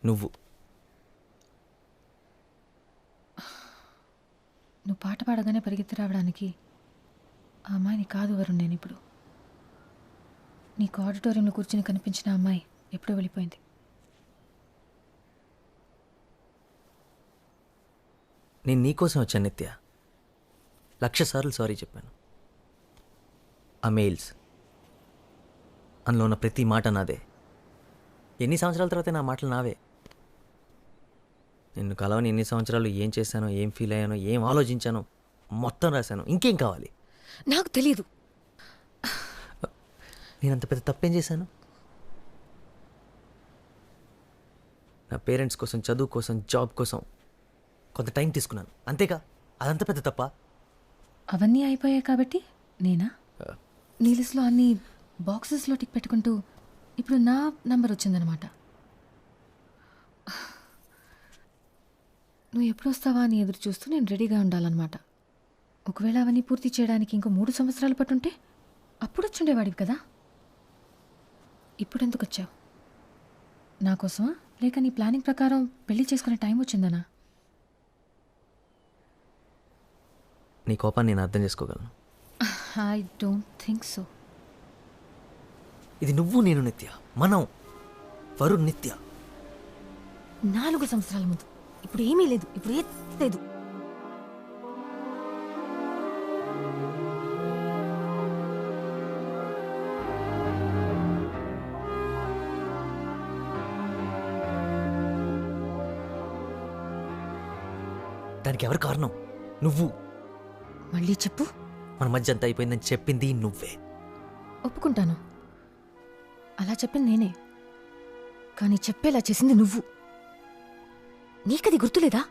నువ్వు పాట పాడగానే పరిగెత్తి రావడానికి ఆ అమ్మాయిని కాదు వరుణ్. నేను ఇప్పుడు నీకు ఆడిటోరియంలో కూర్చుని కనిపించిన అమ్మాయి ఎప్పుడో వెళ్ళిపోయింది. నేను నీకోసం వచ్చాను నిత్య. 1,00,000 సార్లు సారీ చెప్పాను. ఆ మెయిల్స్ అందులో ఉన్న ప్రతి మాట నాదే. ఎన్ని సంవత్సరాల తర్వాత నా మాటలు నావే. నిన్ను కలవని ఎన్ని సంవత్సరాలు ఏం చేశానో, ఏం ఫీల్ అయ్యానో, ఏం ఆలోచించానో మొత్తం రాశాను. ఇంకేం కావాలి? నాకు తెలియదు. నేనంత పెద్ద తప్పేం చేశాను? నా పేరెంట్స్ కోసం, చదువు కోసం, జాబ్ కోసం కొంత టైం తీసుకున్నాను, అంతేగా. అదంత పెద్ద తప్ప? అవన్నీ అయిపోయాయి కాబట్టి నేనా నీ లిస్ట్లో అన్ని బాక్సెస్లో టిక్ పెట్టుకుంటూ ఇప్పుడు నా నంబర్ వచ్చిందనమాట. నువ్వు ఎప్పుడు వస్తావా అని ఎదురు చూస్తూ నేను రెడీగా ఉండాలన్నమాట. ఒకవేళ అవన్నీ పూర్తి చేయడానికి ఇంకో 3 సంవత్సరాలు పట్టుంటే అప్పుడు వచ్చుండేవాడివి కదా. ఇప్పుడు ఎందుకు వచ్చావు? నా కోసమా, లేక నీ ప్లానింగ్ ప్రకారం పెళ్లి చేసుకునే టైం వచ్చిందనా? నీ కోపాన్ని నేను అర్థం చేసుకోగలను. I don't think so. ఇది నువ్వు నేను నిత్య, మనం వరుణ్ నిత్య. 4 సంవత్సరాల ముందు. ఇప్పుడు ఏమీ లేదు, ఇప్పుడు ఏం లేదు. దానికి ఎవరు కారణం? నువ్వు. మళ్ళీ చెప్పు. మన మధ్య అంతా అయిపోయిందని చెప్పింది నువ్వే. ఒప్పుకుంటాను, అలా చెప్పింది నేనే. కానీ చెప్పేలా చేసింది నువ్వు. నీకది గుర్తులేదా?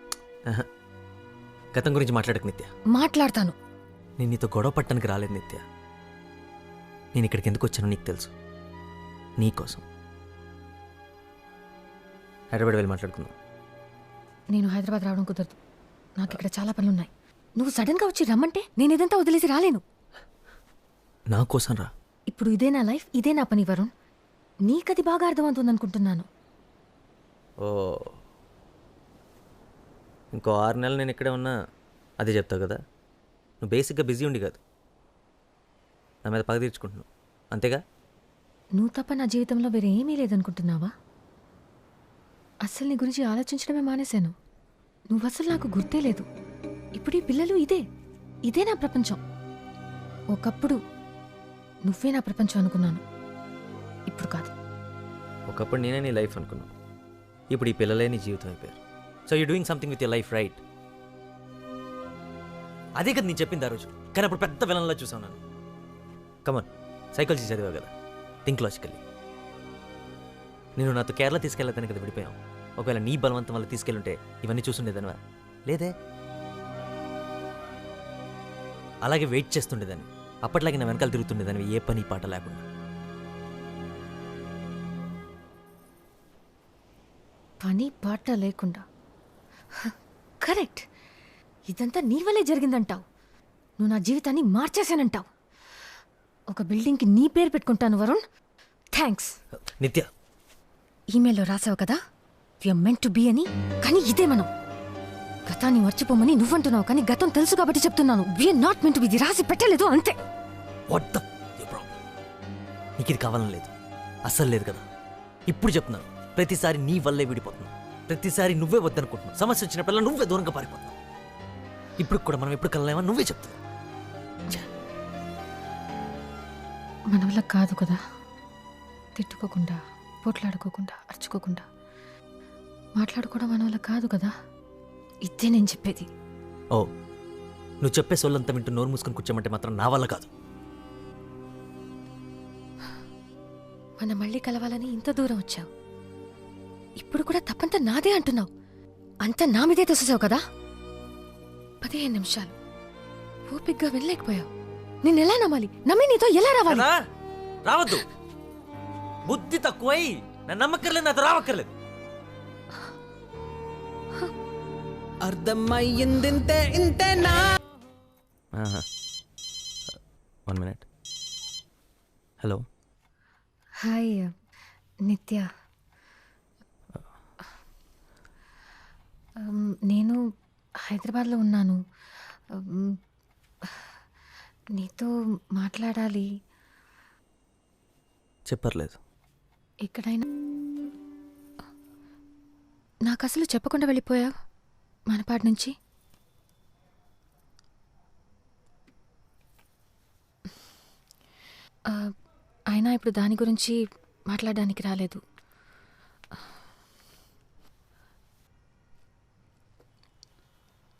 గతం గురించి మాట్లాడకు నిత్య. మాట్లాడతాను. నేను నీతో గొడవ పట్టడానికి రాలేదు నిత్య. నేను ఇక్కడికి ఎందుకు వచ్చానో నీకు తెలుసు. నీకోసం. హైదరాబాద్ వెళ్ళి మాట్లాడుకుందాం. నేను హైదరాబాద్ రావడం కుదరదు. నాకు ఇక్కడ చాలా పనులున్నాయి. నువ్వు సడన్గా వచ్చి రమ్మంటే నేను ఇదంతా వదిలేసి రాలేను. నా కోసం రా. ఇప్పుడు ఇదే నా లైఫ్, ఇదే నా పని వరుణ్. నీకది బాగా అర్థమవుతుందనుకుంటున్నాను. ఓ, ఇంకో 6 నెలలు నేను ఇక్కడే ఉన్నా అదే చెప్తావు కదా. నువ్వు బేసిక్గా బిజీ ఉండి కాదు, నా మీద పగ తీర్చుకుంటున్నావు, అంతేగా. నువ్వు తప్ప నా జీవితంలో వేరే ఏమీ లేదనుకుంటున్నావా? అస్సలు నీ గురించి ఆలోచించడమే మానేశాను. నువ్వు అసలు నాకు గుర్తే లేదు. ఇప్పుడు ఈ పిల్లలు ఇదే నా ప్రపంచం. ఒకప్పుడు నువ్వే నా ప్రపంచం అనుకున్నాను, ఇప్పుడు కాదు. ఒకప్పుడు నేనే నీ లైఫ్ అనుకున్నాను, ఇప్పుడు ఈ పిల్లలే నీ జీవితం అయిపోయారు. So you doing something with your life, right? అదే కదా నేను చెప్పింది ఆ రోజు, కానీ అప్పుడు పెద్ద విలన్లా చూసాను నన్ను. కమన్, సైకాలజీ చదివా కదా, థింక్ లాజికల్లీ. నేను నాతో కేరళ తీసుకెళ్ళదని కదా విడిపోయాం. ఒకవేళ నీ బలవంతం వల్ల తీసుకెళ్ళుంటే ఇవన్నీ చూసుండేదానివా? లేదే. అలాగే వెయిట్ చేస్తుండేదాన్ని, అప్పట్లాగే నా వెనకాల తిరుగుతుండేదాన్ని, ఏ పని పాట లేకుండా. పని పాట లేకుండా? కరెక్ట్. ఇదంతా నీ వల్లే జరిగిందంటావు. నువ్వు నా జీవితాన్ని మార్చేశానంటావు. ఒక బిల్డింగ్కి నీ పేరు పెట్టుకుంటాను వరుణ్. థ్యాంక్స్. నిత్య, ఈమెయిల్లో రాసావు కదా వీఆర్ మెంట్ టు బీ అని. కానీ ఇదే మనం. గతాన్ని మర్చిపోమని నువ్వంటున్నావు, కానీ గతం తెలుసు కాబట్టి చెప్తున్నాను. We're not meant to be. ఇది రాసి పెట్టలేదు అంతే. What the problem? నీకు ఇది కావాలని లేదు, అస్సలు లేదు కదా. ఇప్పుడు చెప్తున్నాను, ప్రతిసారి నీ వల్లే విడిపోతున్నావు, ప్రతిసారి నువ్వే వద్దనుకుంటున్నావు, సమస్య వచ్చినప్పుడల్లా నువ్వే దూరంగా పారిపోతున్నావు. ఇప్పుడు కూడా మనం ఎప్పుడు కలలేమని నువ్వే చెప్తావు. మన వల్ల కాదు కదా, తిట్టుకోకుండా, పోట్లాడుకోకుండా, అరుచుకోకుండా మాట్లాడుకోవడం మన వల్ల కాదు కదా. ఇదే నేను చెప్పేది. ఓ, నువ్వు చెప్పే సొల్లంతా వింటూ నోరు మూసుకొని కూర్చోమంటే మాత్రం నా వల్ల కాదు. మనం మళ్ళీ కలవాలని ఇంత దూరం వచ్చావు, ఇప్పుడు కూడా తప్పంతా నాదే అంటున్నావు. అంతా నా మీదే తోసేసావు కదా. 15 నిమిషాలు ఓపిగ్గా వెళ్ళలేకపోయావు. నేనెలా నమ్మాలి? నమ్మి నీతో ఎలా రావాలి? రావద్దు, బుద్ధి తక్కువై నన్ను నమ్మక్కర్లేదు, నాతో రావక్కర్లేదు. అర్థమయ్యిందింతే ఇంతేనా? 1 minute. హలో. హాయ్ నిత్య. నేను హైదరాబాద్లో ఉన్నాను. Um, నీతో మాట్లాడాలి. చెప్పర్లేదు. ఎక్కడైనా నాకు అసలు చెప్పకుండా వెళ్ళిపోయావు మనపాటి నుంచి. అయినా ఇప్పుడు దాని గురించి మాట్లాడడానికి రాలేదు.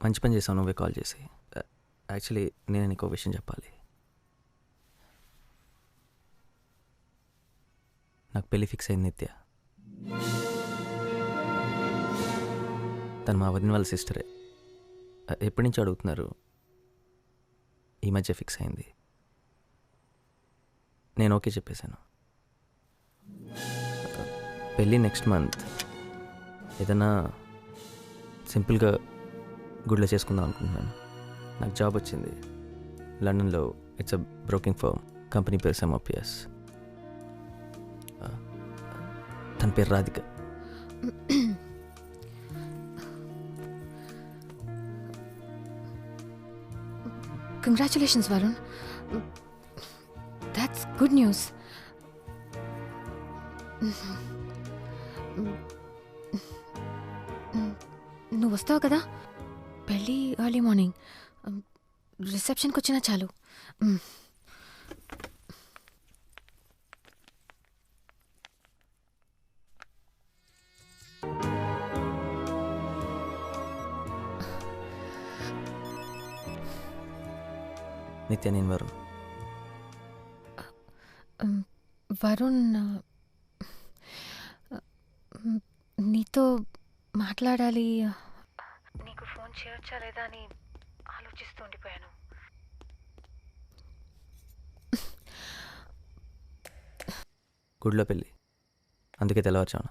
మంచి పని చేసావు నువ్వే కాల్ చేసి. యాక్చువల్లీ నేను నీకు విషయం చెప్పాలి. నాకు పెళ్ళి ఫిక్స్ అయింది నిత్య. తను మా వదిన వాళ్ళ సిస్టరే. ఎప్పటి నుంచి అడుగుతున్నారు, ఈ మధ్య ఫిక్స్ అయింది. నేను ఓకే చెప్పేశాను. పెళ్ళి నెక్స్ట్ మంత్. ఏదైనా సింపుల్గా గుడిలో చేసుకుందాం అనుకుంటున్నాను. నాకు జాబ్ వచ్చింది లండన్లో. It's a broking firm. Company పేరు సెమోపియస్. తన పేరు Radhika. Congratulations Varun, that's good news. నువ్వు వస్తావు కదా పెళ్ళి ఎర్లీ మార్నింగ్. రిసెప్షన్కి వచ్చినా చాలు. నిత్య, నేను వరుణ్. వరుణ్, నీతో మాట్లాడాలి. నీకు ఫోన్ చేయొచ్చా లేదా అని ఆలోచిస్తూ ఉండిపోయాను. గుడిలో పెళ్ళి, అందుకే తెల్లవారుచాను.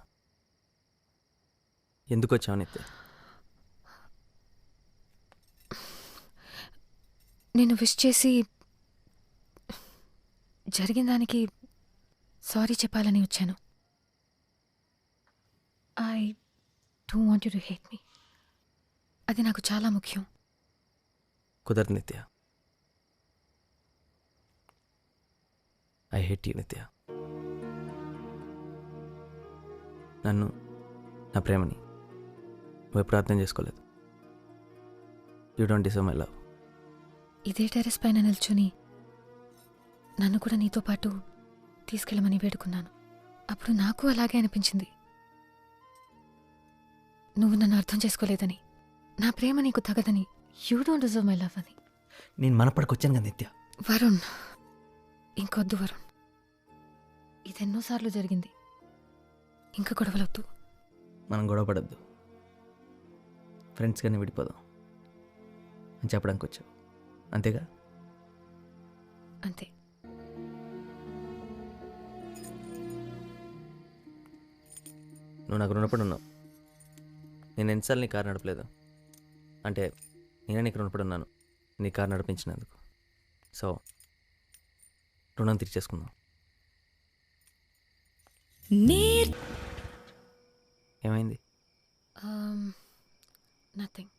ఎందుకు వచ్చావు నిత్య? నేను విష్ చేసి జరిగిన దానికి సారీ చెప్పాలని వచ్చాను. I don't want you to hate me. అది నాకు చాలా ముఖ్యం. కుదరదు నిత్య. ఐ హేట్ యూ నిత్య. నన్ను, నా ప్రేమని నువ్వు ఎప్పుడు అర్థం చేసుకోలేదు. You don't deserve my love. ఇదే టెర్రస్ పైన నిల్చుని నన్ను కూడా నీతో పాటు తీసుకెళ్ళమని వేడుకున్నాను. అప్పుడు నాకు అలాగే అనిపించింది. నువ్వు నన్ను అర్థం చేసుకోలేదని, నా ప్రేమ నీకు తగదని, you don't deserve my love అని. నేను మనపడికొచ్చాను కదా నిత్య. వరుణ్, ఇంకొద్దు వరుణ్. ఇదెన్నోసార్లు జరిగింది. ఇంకా గొడవలొద్దు. మనం గొడవ పడద్దు, ఫ్రెండ్స్గానే విడిపోదాం అని చెప్పడానికి వచ్చావు, అంతేగా? అంతే. నువ్వు నాకు రుణపడి ఉన్నావు. నేను ఎన్నిసార్లు నీ కారు నడపలేదు. అంటే నేనే నీకు రుణపడి ఉన్నాను నీ కారు నడిపించినందుకు. సో రుణం తీర్చేసుకుందాం. ఏమైంది? నథింగ్.